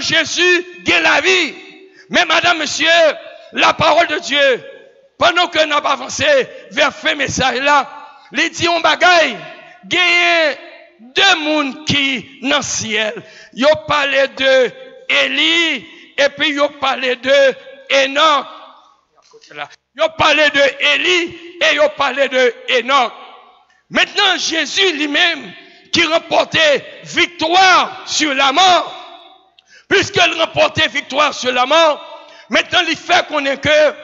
Jésus gagne la vie. Mais madame, monsieur, la parole de Dieu, pendant que nous avons avancé vers ce message là, il dit on bagaille, gagne deux mondes qui dans le ciel. Ils ont parlé de Élie et puis ils ont parlé de Enoch. Ils ont parlé de Élie et ils ont parlé de Enoch. Maintenant, Jésus lui-même qui remportait victoire sur la mort, puisqu'il remportait victoire sur la mort, maintenant il fait qu'on est que,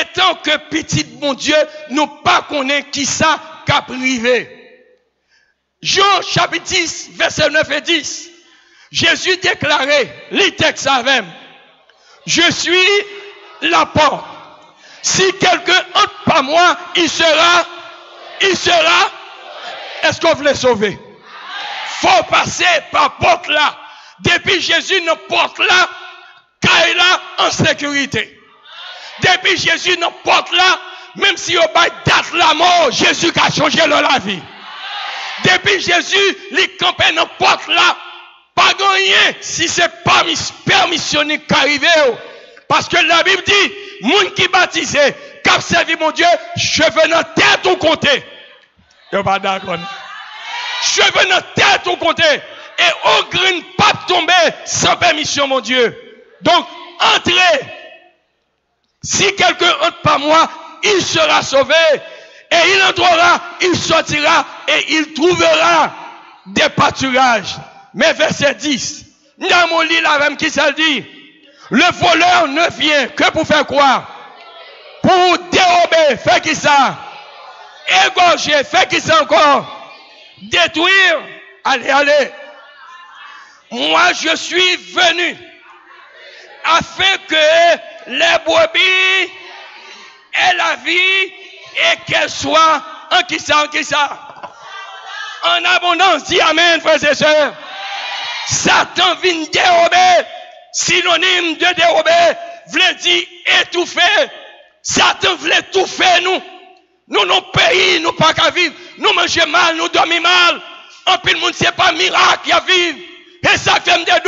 étant que petit bon Dieu, nous pas connaît qui ça qu'a privé. Jean chapitre 10, verset 9 et 10, Jésus déclarait, les textes avec, je suis la porte. Si quelqu'un entre par moi, il sera, est-ce qu'on veut les sauver? Faut passer par porte là. Depuis Jésus, nos porte là, car là en sécurité. Depuis Jésus, nos porte là, même si on va date la mort, Jésus a changé la vie. Depuis Jésus, les campés nos porte là, pas gagné si c'est pas permissionné qu'arriver. Parce que la Bible dit, moun qui baptisé, qui a servi mon Dieu, cheveux dans tête ou côté. Yo pas d'accord. Cheveux dans tête ou côté. Et au grain pas tomber sans permission, mon Dieu. Donc, entrez. Si quelqu'un entre par moi, il sera sauvé. Et il entrera, il sortira et il trouvera des pâturages. Mais verset 10, nous avons lu la même qui ça dit. Le voleur ne vient que pour faire quoi? Pour dérober, faire qui ça? Égorger, faire qui ça encore? Détruire, allez. Moi, je suis venu afin que les brebis aient la vie et qu'elles soient en qui ça? En abondance. Dis amen, frères et sœurs. Satan vient dérober. Synonyme de dérober, voulait dire étouffer. Satan voulait étouffer nous. Nous, nos pays, nous pas qu'à vivre. Nous mangeons mal, nous dormons mal. En plus, le monde, c'est pas miracle à vivre. Et ça fait me dire,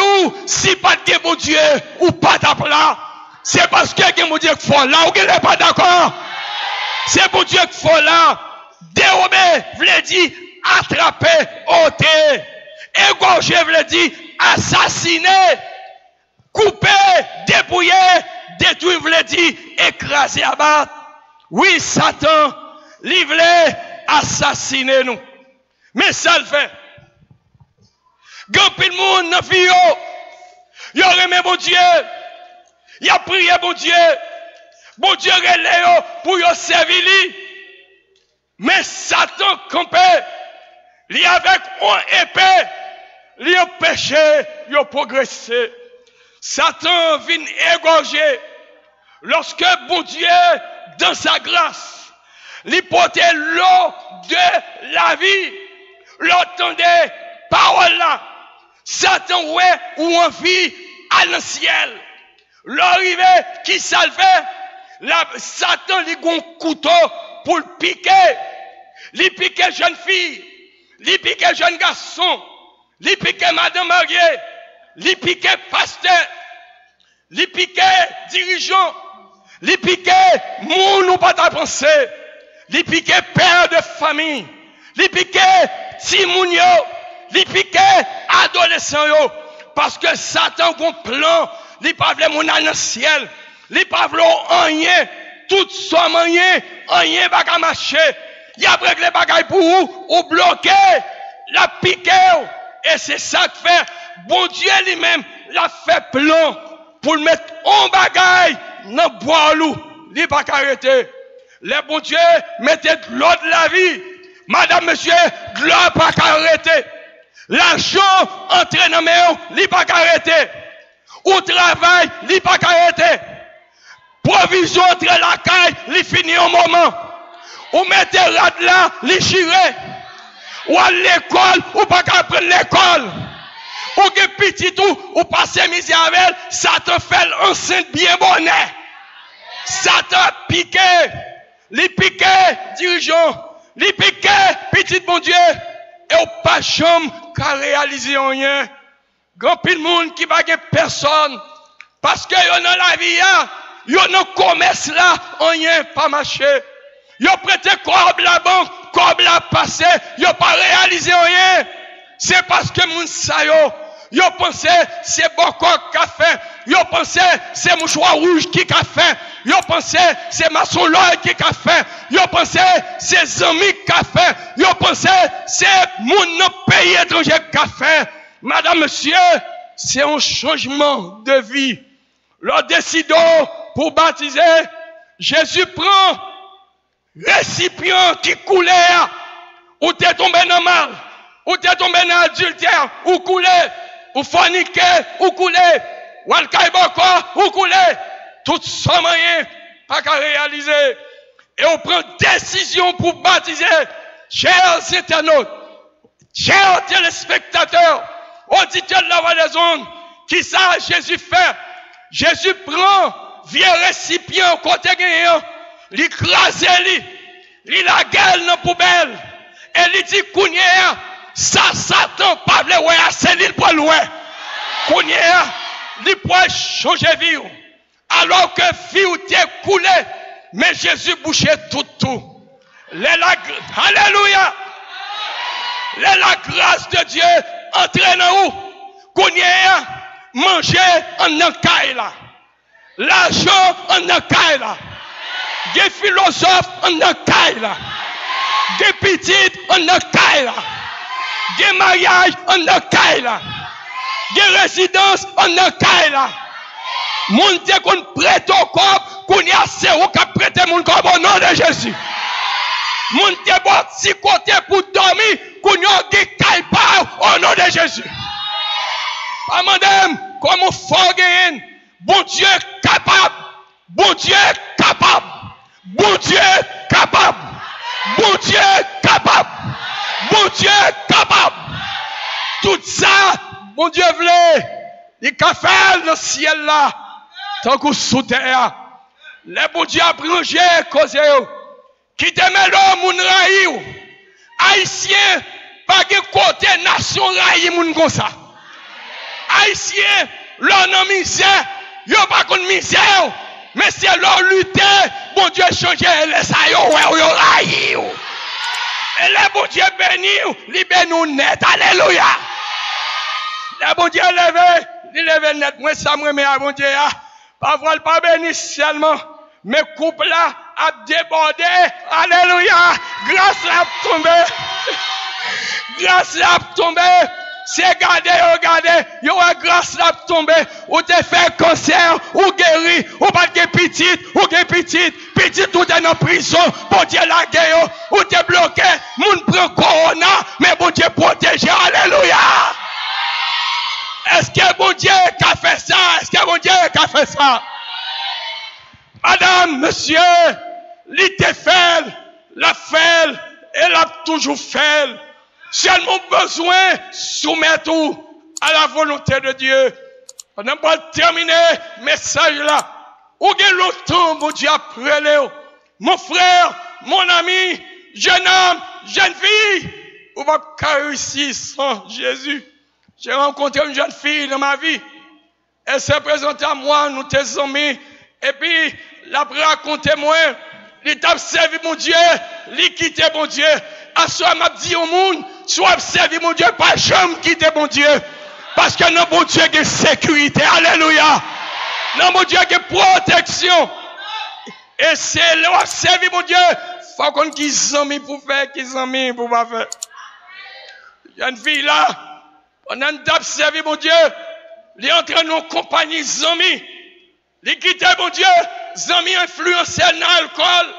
si pas de bon Dieu, ou pas d'appelant, c'est parce que mon Dieu qu'il faut là, ou qu'il n'est pas d'accord. C'est pour Dieu qu'il faut là. Dérober, voulait dire attraper, ôter. Égorger, voulait dire assassiner. Couper, dépouiller, détruire, voulait dire écraser, abattre. Oui, Satan, il voulait assassiner nous. Mais ça le fait. Grand pile monde dans vie yo. Yo remet bon Dieu. Il a prié bon Dieu. Bon Dieu relève pour yo servir lui. Mais Satan campé. Li avec un épée. Li a péché, yo progressé. Satan vient égorger. Lorsque bon Dieu, dans sa grâce, lui portait l'eau de la vie, l'entendait parole là. Satan ouais ou envie à le ciel. L'arrivée qui salvait, Satan lui gon couteau pour le piquer. Lui piquer jeune fille, lui piquer jeune garçon, lui piquer madame mariée, lui piquer pasteur, lui piquer dirigeant, lui piquer moun ou pas ta pensée, lui piquer père de famille, lui piquer timoun yo, lui piquer adolescent yo, parce que Satan a un plan, lui pas vle moun dans le ciel, lui pas vle rien, tout ça rien va ka marcher. Il a réglé les bagailles pour ou bloquer, la piquer. Et c'est ça que fait, bon Dieu lui-même, l'a fait plan pour le mettre en bagaille dans le bois loup. Il pas arrêter. Le bon Dieu mettait de l'eau de la vie. Madame, monsieur, de l'eau pas arrêter. L'argent entre dans mes mains, il pas arrêter. Au travail, il pas arrêter. Provision entre la caille, il finit au moment. Ou mettez là, les chirés. Ou à l'école, ou pas qu'à prendre l'école. Ou que petit ou passer misérable, ça te fait l'enceinte bien bonnet. Ça te piqué. Les piqué, dirigeant. Les piqué, petit bon Dieu. Et ou pas chambre qu'à réaliser rien. Grand pile monde qui va personne. Parce que yo dans la vie, yo dans commerce là, rien pas marché. Yo prêté corps la banque, corps la passé, yo pas réalisé rien. C'est parce que moun sa yo pensé c'est Boko qui a fait, yo pensé c'est mouchoir rouge qui a fait, yo pensé c'est maçon Lloyd qui a fait, yo pensé c'est Zami qui a fait, yo pensé c'est moun dans pays étranger qui a fait. Madame, monsieur, c'est un changement de vie. Leur décidons pour baptiser, Jésus prend récipient qui coulait, ou t'es tombé dans le mal, ou t'es tombé dans l'adultère, ou coulé, ou forniqué, ou coulé, ou al-kaiboko, ou coulé, tout ça moyen, pas qu'à réaliser. Et on prend décision pour baptiser, chers internautes, chers téléspectateurs, auditeurs de la voix des ondes, qui ça Jésus fait? Jésus prend vieux récipient côté gagnant, l'écrase li la gueule dans poubelle, et il dit Kounia, ça Satan pas vle ouais, c'est l'île pour loin. Kounia, il peut changer vie. Alors que vie ou t'es coulé, mais Jésus bouchait tout. Alléluia. La grâce de Dieu entraîne où? Kounia, manger en encaille là. L'argent en encaille là. Des philosophes en encaille là. Des petites en encaille là. Des mariages en encaille là. Des résidences en encaille là. Moun te qu'on prête au corps, qu'on y a zéro qui prête mon corps au nom de Jésus. Moun te bon si côté pour dormir, qu'on y a des cailles au nom de Jésus. Pas madame, comme on faut gagner. Bon Dieu capable. Bon Dieu capable. Bon Dieu capable. Bon Dieu capable. Bon Dieu capable. Tout ça, bon Dieu voulait. Il a fait dans le ciel là. Tant que sous terre. Les bon Dieu a brangé cause qui te met l'homme moun raï. Haïtien, pas de côté nation raï moun comme ça. Haïtien, l'homme en misère, yo pas contre misère. Mais c'est leur lutter, bon Dieu changé les sa yo raï. Et le bon Dieu béni, il béni net. Alléluia. Le bon Dieu levé, il levé net. Moi, ça me met à bon Dieu. Parfois, pas béni seulement, mais couple là a débordé. Alléluia. Grâce à tomber. Grâce à tomber. C'est regardez, yo a grâce à tomber, ou te fait cancer, ou guéri, ou pas de petite, tout est en prison, bon Dieu la guerre, ou te bloqué, moun prend corona, mais bon Dieu protège, alléluia. Est-ce que bon Dieu a fait ça? Est-ce que bon Dieu a fait ça? Madame, monsieur, il te fait, la fait, et l'a toujours fait. Seulement besoin soumettre tout à la volonté de Dieu. On n'a pas terminé le message là. Ou bien longtemps, mon Dieu, après mon frère, mon ami, jeune homme, jeune fille, ou va pas réussir sans Jésus. J'ai rencontré une jeune fille dans ma vie. Elle s'est présentée à moi, nous tes amis. Et puis, elle a raconté moi. Il t'a servi mon Dieu, il quitté mon Dieu. À soi m'a dit au monde, soit servi mon Dieu, pas jamais quitter mon Dieu. Parce que non, mon Dieu, il y a sécurité. Alléluia. Non, mon Dieu, il y a protection. Et c'est là, servi mon Dieu. Faut qu'on ait amis pour faire, qu'ils amis pour pas faire. Il y a une fille là, on a servi mon Dieu. Il est entré dans une compagnie amis. Il quitte mon Dieu. Amis influencés dans l'alcool.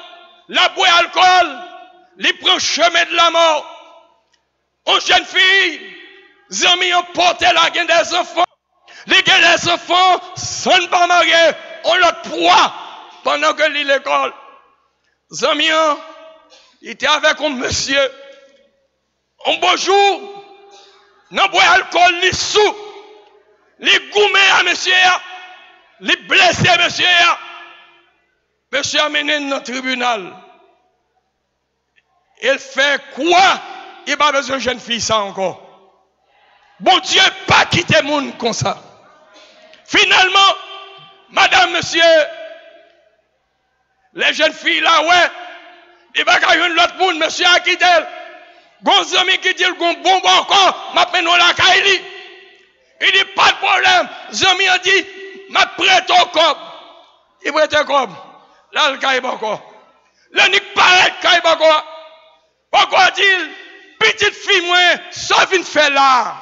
La boit alcool. Il prend le chemin de la mort. Une jeune fille, les amis ont porté la gaine des enfants. Les gaines des enfants sont pas mariés. On le poids pendant que lit l'école. Les amis, il était avec un monsieur. Un beau jour, n'a boit alcool, il sous. Il goumé à monsieur. Il blessé à monsieur. Monsieur a mené dans le tribunal. Il fait quoi? Il n'a pas besoin de jeune fille, ça encore. Bon Dieu, pas quitter le monde comme ça. Finalement, madame, monsieur, les jeunes filles là, ouais, il va y avoir l'autre monde, monsieur a quitté. Gon ami qui dit gon bon encore, m'a peine la Kaili. Il dit pas de problème. Zami a dit m'a prête au corps. Il prête au corps. Là le Kaili encore. Le nique paraît Kaili encore. Pourquoi dit petite fille moi, ça vient faire là.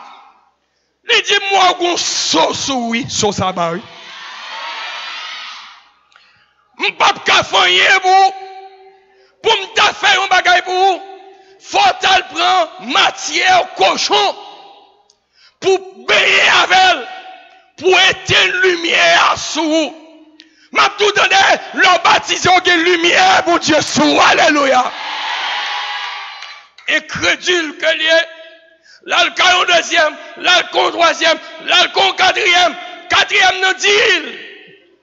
Il dit moi gon sauce oui, sauce à bari. M'pas ka fanyer pour m'ta faire un bagay pour vous. Faut-elle prendre matière cochon pour baigner avec elle, pour éteindre lumière sur vous. M'a tout donné, leur baptisé de lumière pour Dieu sur. Alléluia. Incrédule que lié, là le caillon deuxième, là le con troisième, là le con quatrième nous dit,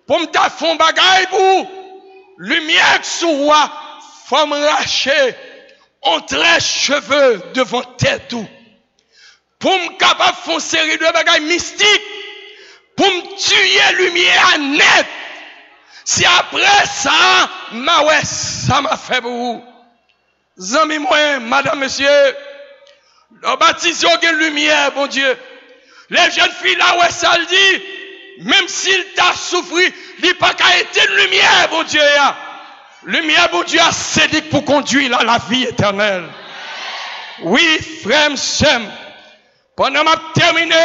pour me ta fond bagaille pour lumière sur moi, faut me racher. On traite cheveux devant tête tout. Pour me capable faire une série de bagages mystiques. Pour me tuer lumière net. Si après ça, ça m'a fait pour vous. Zami moi, madame, monsieur, le baptisé de lumière, bon Dieu. Les jeunes filles là, ouais, ça le dit, même s'il t'a souffert, il n'y a pas qu'à être de lumière, bon Dieu. Lumière, bon Dieu, a cédé pour conduire à la vie éternelle. Oui, frère, sœur, pendant que je terminé,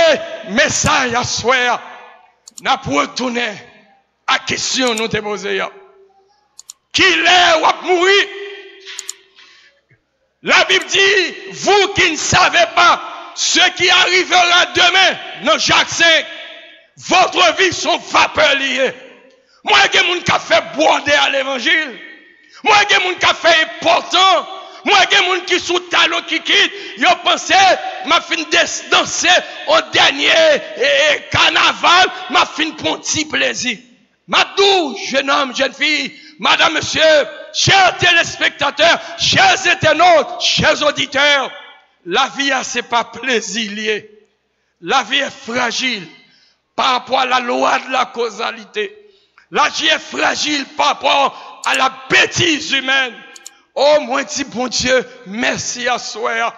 message à soir, n'a pour retourner à la question nous te posée. Qui est ou a mourir? La Bible dit, vous qui ne savez pas ce qui arrivera demain, dans Jacques 5, votre vie sont vapeur liées. Moi, il y a des gens qui ont fait border à l'évangile. Moi, il y a des gens qui ont fait important. Moi, il y a des gens qui sont talons qui quittent. Ils ont pensé, ma fin de danser au dernier carnaval, ma fin pour un petit plaisir. Madou, jeune homme, jeune fille, madame, monsieur, chers téléspectateurs, chers internautes, chers auditeurs, la vie, c'est pas plaisir lié. La vie est fragile par rapport à la loi de la causalité. La vie est fragile par rapport à la bêtise humaine. Oh, moi, dis bon Dieu, merci à soi.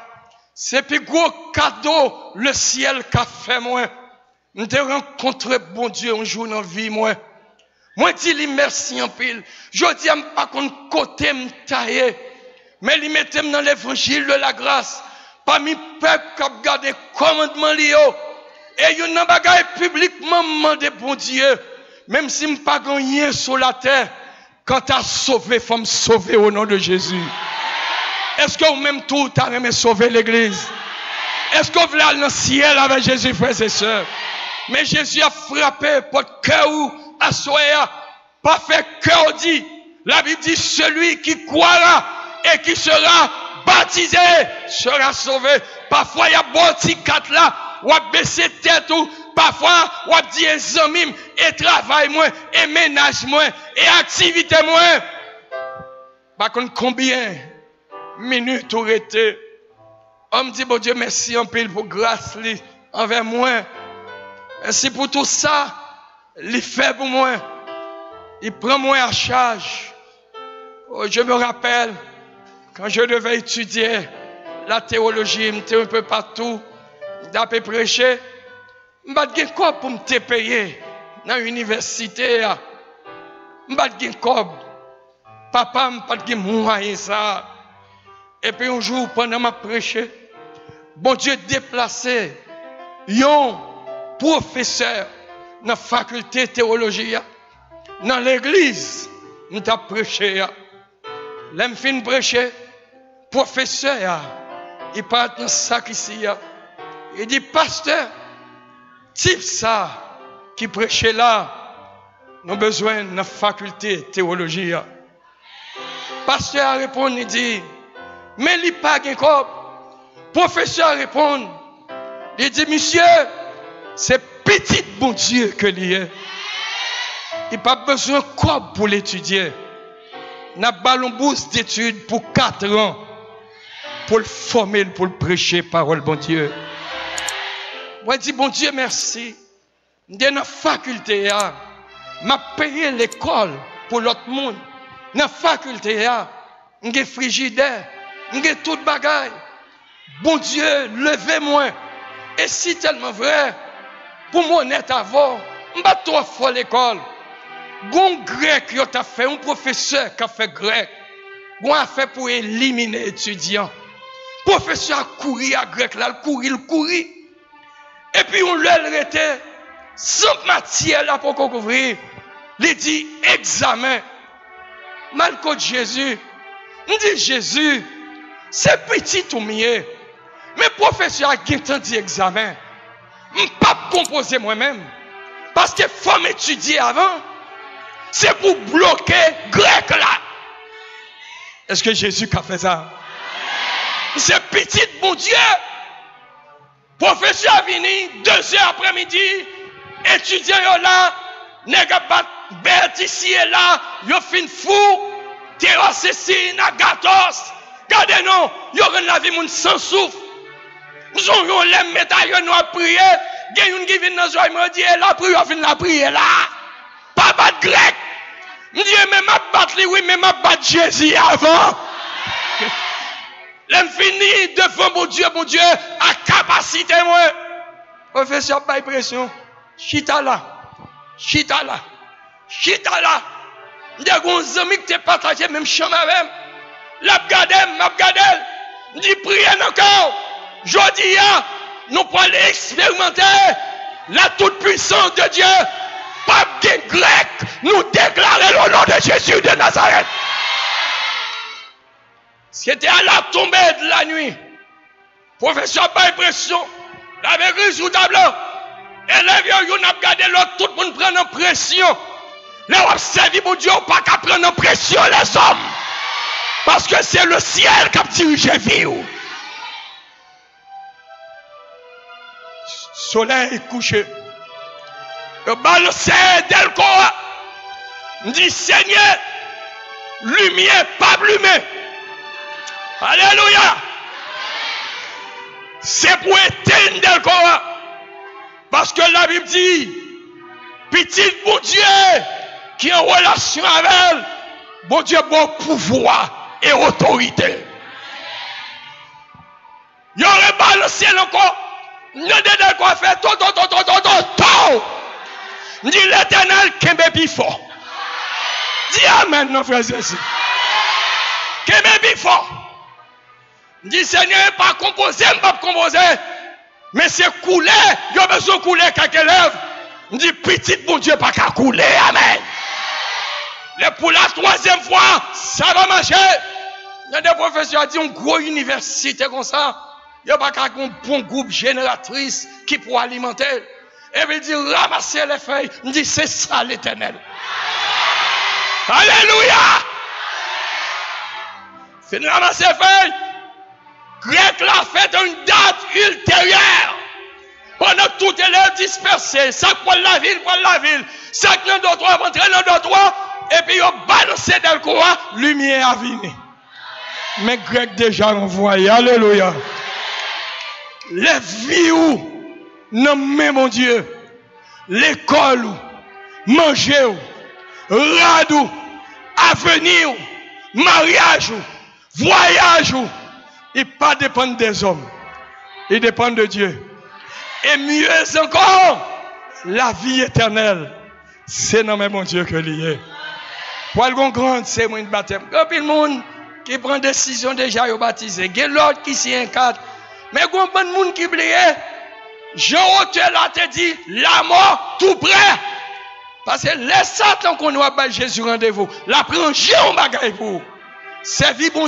C'est plus gros cadeau le ciel qu'a fait moi. Je te rencontré bon Dieu un jour dans la vie, moi. Moi, dis merci en pile. Je dis, je ne pas contre côté me tailler. Mais il mettait dans l'évangile de la grâce. Parmi peuple qui a gardé commandement lié. Et il y a un bagage publiquement demandé bon Dieu. Même si je n'ai pas gagné sur la terre, quand tu as sauvé, il faut me sauver au nom de Jésus. Est-ce que vous-même tout avez sauvé l'église? Est-ce que vous voulez aller dans le ciel avec Jésus, frères et sœurs? Mais Jésus a frappé votre cœur à soi, pas fait cœur dit. La Bible dit celui qui croira et qui sera baptisé sera sauvé. Parfois il y a bon petit quatre là, ou à baisser tête ou parfois ou à dire amis et travail moins et ménage moins et activité moins. Par contre combien minutes aurait été? On me dit bon Dieu merci en pile pour grâce envers moi. Merci pour tout ça. Il fait pour moi. Il prend moi à charge. Oh, je me rappelle quand je devais étudier la théologie, j'étais un peu partout, d'après prêcher, je n'ai pas quoi pour me payer dans l'université. Je n'ai pas quoi. Papa n'a pas de moyen ça. Et puis un jour, pendant ma prêcher, bon Dieu déplacé un professeur dans la faculté de théologie, dans l'église, nous avons prêché. L'homme fin prêcher, professeur, il parle dans sac ici. Il dit, pasteur, type ça qui prêchait là, nous avons besoin de la faculté de théologie. Pasteur a répondu, il dit, mais il n'y a pas de corps. Professeur répond, il dit, monsieur, c'est petit bon Dieu que l'il n'y a pas besoin de corps pour l'étudier. Nous avons une bourse d'études pour 4 ans pour le former, pour le prêcher, parole bon Dieu. Moi, je dis, bon Dieu, merci. Dans la faculté, m'a payé l'école pour l'autre monde. Dans la faculté, j'ai frigidaire, j'ai tout bagaille. Bon Dieu, levez-moi. Et si tellement vrai, pour mon honnête avant, je vais trop fort l'école. Gon grec, il a fait un professeur qui a fait grec. Gon a fait pour éliminer étudiants. Professeur a couru à grec là, il courit. Et puis on l'a arrêté sans matière là pour couvrir. Il dit examen. Malco de Jésus. On dit Jésus, c'est petit ou mieux. Mais professeur a dit examen. Je ne peux pas composer moi-même. Parce que faut m'étudier avant. C'est pour bloquer grec là. Est-ce que Jésus a fait ça? C'est petit, bon Dieu. Professeur a venu 2 heures après-midi. Étudiant là. Nègre bat bête ici et là. Yo fin fou. Terrasse ici, Nagatos. Gardez non. Yo rend la vie moun sans souffle. Nous avons les médailles noires prier. Il y a une qui vient dans le me dit, la prière, fin la prière là. Pas battre grec. Je dis, mais ma battre lui, oui, mais ma battre Jésus avant. L'aime fini devant mon Dieu, à capacité, moi. Professeur, pas de pression. Chita là. Chita là. Chita là. Il y a des amis qui te partagé même chambre avec. La gardé, m'a gardé. Je dis, priez encore. Je dis, nous pouvons aller expérimenter la toute-puissance de Dieu. Pape des Grecs, nous déclarons le nom de Jésus de Nazareth. C'était à la tombée de la nuit. Professeur, pas impression. Il avait écrit sur le tableau. Élève, vous n'avez gardé l'autre, tout le monde prend en pression. Là, on servi pour Dieu, pas qu'à prendre en pression les hommes. Parce que c'est le ciel qui a dirigé la vie. Soleil couché. Le balancé d'Elkoa. Dit Seigneur, lumière, pas allumée. Alléluia. C'est pour éteindre d'Elkoa. Parce que la Bible dit, petit bon Dieu qui est en relation avec elle, bon Dieu, bon pouvoir et autorité. Il y aurait balancé encore. Nous devons quoi faire tout. Dit l'Éternel qui est plus fort. Dis amen, non frères et sœurs. Qui est plus fort. Dit Seigneur, pas composer, pas composer. Mais c'est couler, il y a besoin de couler quelques lèvres. Dit petit bon Dieu, pas qu'à couler, amen. Et pour la 3e fois, ça va marcher. Il y a des professeurs qui ont dit une grosse université comme ça. Il n'y a pas qu'un bon groupe génératrice qui pourra alimenter. Et il dit, ramasser les feuilles. Il dit, c'est ça l'Éternel. Alléluia. Fin ramasser les feuilles. Grec l'a fait une date ultérieure. Pendant que tout élève dispersé, ça pour la ville. Ça dans d'autres, rentrer dans d'autres. Et puis il a balancé dans le courant, lumière a venu. Mais Grec déjà envoyé. Alléluia. Les vies où, non mais mon Dieu, l'école où, manger où, radou, avenir où, mariage où, voyage où, il pas dépend des hommes, il dépend de Dieu. Et mieux encore, la vie éternelle, c'est non mais mon Dieu que lié. Pour le grand cérémonie de baptême, il y a le monde qui prend décision déjà au baptisé, il y a l'autre qui s'y encadre. Mais il y a beaucoup de monde qui oublie. Jean-Autel a te dit, la mort tout près. Parce que les Satan qu'on a Jésus rendez-vous, la prend Jean bagaille pour. C'est vie bon.